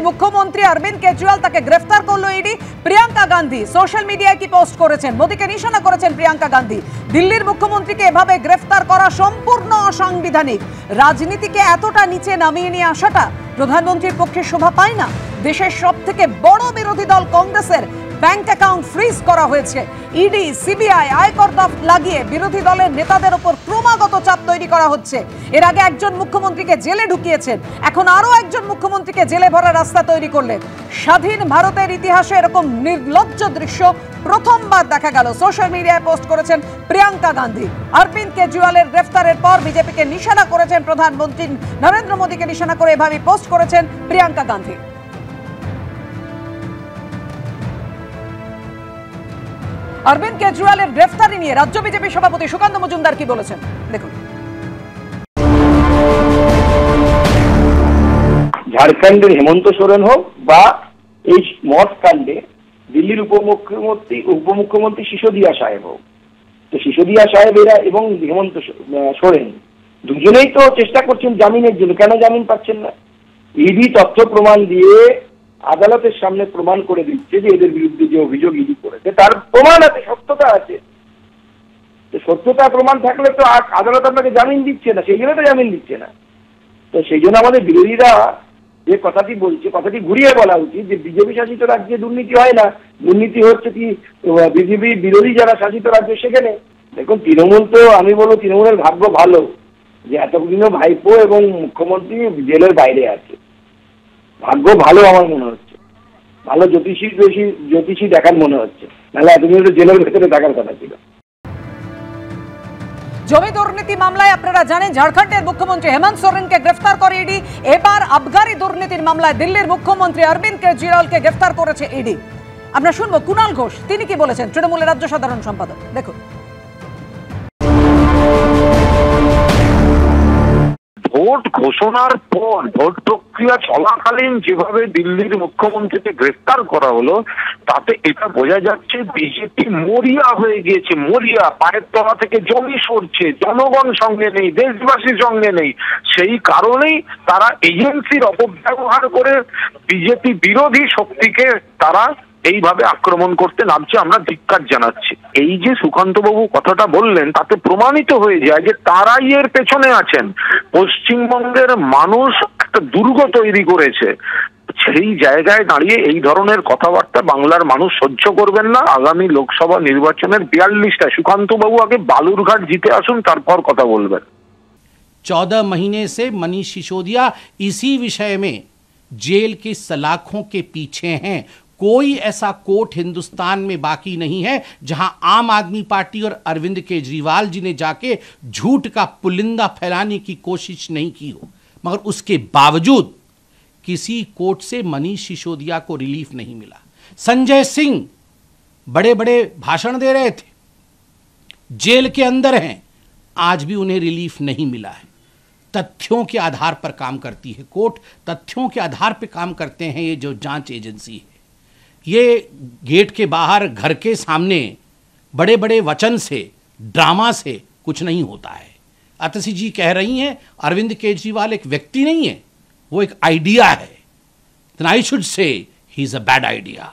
মুখ্যমন্ত্রী অরবিন্দ কেজরিওয়াল তাকে গ্রেফতার করলো ইডি। প্রিয়াঙ্কা গান্ধী সোশ্যাল মিডিয়ায় কি পোস্ট করেছেন, মোদীকে নিশানা করেছেন প্রিয়াঙ্কা গান্ধী। দিল্লির মুখ্যমন্ত্রীকে এভাবে গ্রেফতার করা সম্পূর্ণ অসাংবিধানিক। রাজনীতিকে এতটা নিচে নামিয়ে নিয়ে আসাটা প্রধানমন্ত্রীর পক্ষে শোভা পায় না। দেশের সবথেকে বড় বিরোধী দল কংগ্রেসের ব্যাংক অ্যাকাউন্ট ফ্রিজ করা হয়েছে। ইডি, সিবিআই, আয়কর দপ্তর লাগিয়ে বিরোধী দলের নেতাদের উপর ক্রমাগত চাপ তৈরি করা হচ্ছে। এর আগে একজন মুখ্যমন্ত্রীকে জেলে ঢুকিয়েছেন, এখন আরো একজন মুখ্যমন্ত্রীকে জেলে ভরার রাস্তা তৈরি করলেন। স্বাধীন ভারতের ইতিহাসে এরকম নির্লজ্জ দৃশ্য প্রথমবার দেখা গেল। সোশ্যাল মিডিয়ায় পোস্ট করেছেন প্রিয়াঙ্কা গান্ধী। অরবিন্দ কেজরিওয়ালের গ্রেফতারের পর বিজেপিকে নিশানা করেছেন প্রধানমন্ত্রী নরেন্দ্র মোদীকে নিশানা করে এভাবে পোস্ট করেছেন প্রিয়াঙ্কা গান্ধী। অরবিন্দ কেজরিওয়ালের গ্রেফতারি নিয়ে রাজ্য বিজেপি সভাপতি সুকান্ত মজুমদার কি বলেছেন দেখুন। ঝাড়খণ্ডের হেমন্ত সোরেন হোক বা এই মদ কাণ্ডে দিল্লির উপমুখ্যমন্ত্রী সিসোদিয়া সাহেব হোক, তো সিসোদিয়া সাহেবেরা এবং হেমন্ত সোরেন দুজনেই তো চেষ্টা করছেন জামিনের জন্য। কেন জামিন পাচ্ছেন না? ইডি তথ্য প্রমাণ দিয়ে আদালতের সামনে প্রমাণ করে দিচ্ছে যে এদের বিরুদ্ধে যে অভিযোগ ইডি করেছে তার প্রমাণ আছে, সত্যতা আছে। সত্যতা প্রমাণ থাকলে তো আদালত আপনাকে জামিন দিচ্ছে না, সেই জন্য তো জামিন দিচ্ছে না। তো সেই জন্য আমাদের বিরোধীরা যে কথাটি বলছে, কথাটি ঘুরিয়ে বলা উচিত যে বিজেপি শাসিত রাজ্যে দুর্নীতি হয় না, দুর্নীতি হচ্ছে কি বিজেপি বিরোধী যারা শাসিত রাজ্য সেখানে। দেখুন, তৃণমূল তো আমি বলবো তৃণমূলের ভাগ্য ভালো যে এতদিনও ভাইপো এবং মুখ্যমন্ত্রী জেলের বাইরে আছে। ভাগ্য ভালো আমার মনে হচ্ছে, ভালো জ্যোতিষী দেখার মনে হচ্ছে, নাহলে এতদিন তো জেলের ভেতরে থাকার কথা ছিল। জমি দুর্নীতি মামলায় আপনারা জানেন ঝাড়খণ্ডের মুখ্যমন্ত্রী হেমন্ত সোরেনকে গ্রেফতার করে ইডি। এবার আবগারি দুর্নীতির মামলায় দিল্লির মুখ্যমন্ত্রী অরবিন্দ কেজরিওয়ালকে গ্রেফতার করেছে ইডি। আমরা শুনবো কুণাল ঘোষ তিনি কি বলেছেন, তৃণমূলের রাজ্য সাধারণ সম্পাদক। দেখুন। ভোট ঘোষণার পর ভোট প্রক্রিয়া চলাকালীন যেভাবে দিল্লির মুখ্যমন্ত্রীকে গ্রেফতার করা হলো, তাতে এটা বোঝা যাচ্ছে বিজেপি মরিয়া হয়ে গিয়েছে। মরিয়া, পায়ের তলা থেকে জমি সরছে, জনগণ সঙ্গে নেই, দেশবাসী সঙ্গে নেই। সেই কারণেই তারা এজেন্সির অপব্যবহার করে বিজেপি বিরোধী শক্তিকে তারা এইভাবে আক্রমণ করতে নামছে। আমরা ধিক্কার জানাচ্ছি। এই যে সুকান্তবাবু কথাটা বললেন তাতে প্রমাণিত হয়ে যায় যে তারাই এর পেছনে আছেন। পশ্চিমবঙ্গের মানুষ একটা দুর্গ তৈরি করেছে, সেই জায়গায় দাঁড়িয়ে এই ধরনের কথাবার্তা বাংলার মানুষ সহ্য করবেন না। আগামী লোকসভা নির্বাচনের 42টা সুকান্তবাবু আগে বালুরঘাট জিতে আসুন, তারপর কথা বলবেন। 14 महीने से मनीष सिसोदिया इसी विषय में जेल की सलाखों के पीछे हैं। कोई ऐसा कोर्ट हिंदुस्तान में बाकी नहीं है जहां आम आदमी पार्टी और अरविंद केजरीवाल जी ने जाके झूठ का पुलिंदा फैलाने की कोशिश नहीं की हो, मगर उसके बावजूद किसी कोर्ट से मनीष सिसोदिया को रिलीफ नहीं मिला। संजय सिंह बड़े बड़े भाषण दे रहे थे, जेल के अंदर हैं, आज भी उन्हें रिलीफ नहीं मिला है। तथ्यों के आधार पर काम करती है कोर्ट, तथ्यों के आधार पर काम करते हैं ये जो जांच एजेंसी है। ये गेट के बाहर घर के सामने बड़े बड़े वचन से, ड्रामा से कुछ नहीं होता है। अतसी जी कह रही हैं अरविंद केजरीवाल एक व्यक्ति नहीं है, वो एक आइडिया है। I should say he is a bad idea.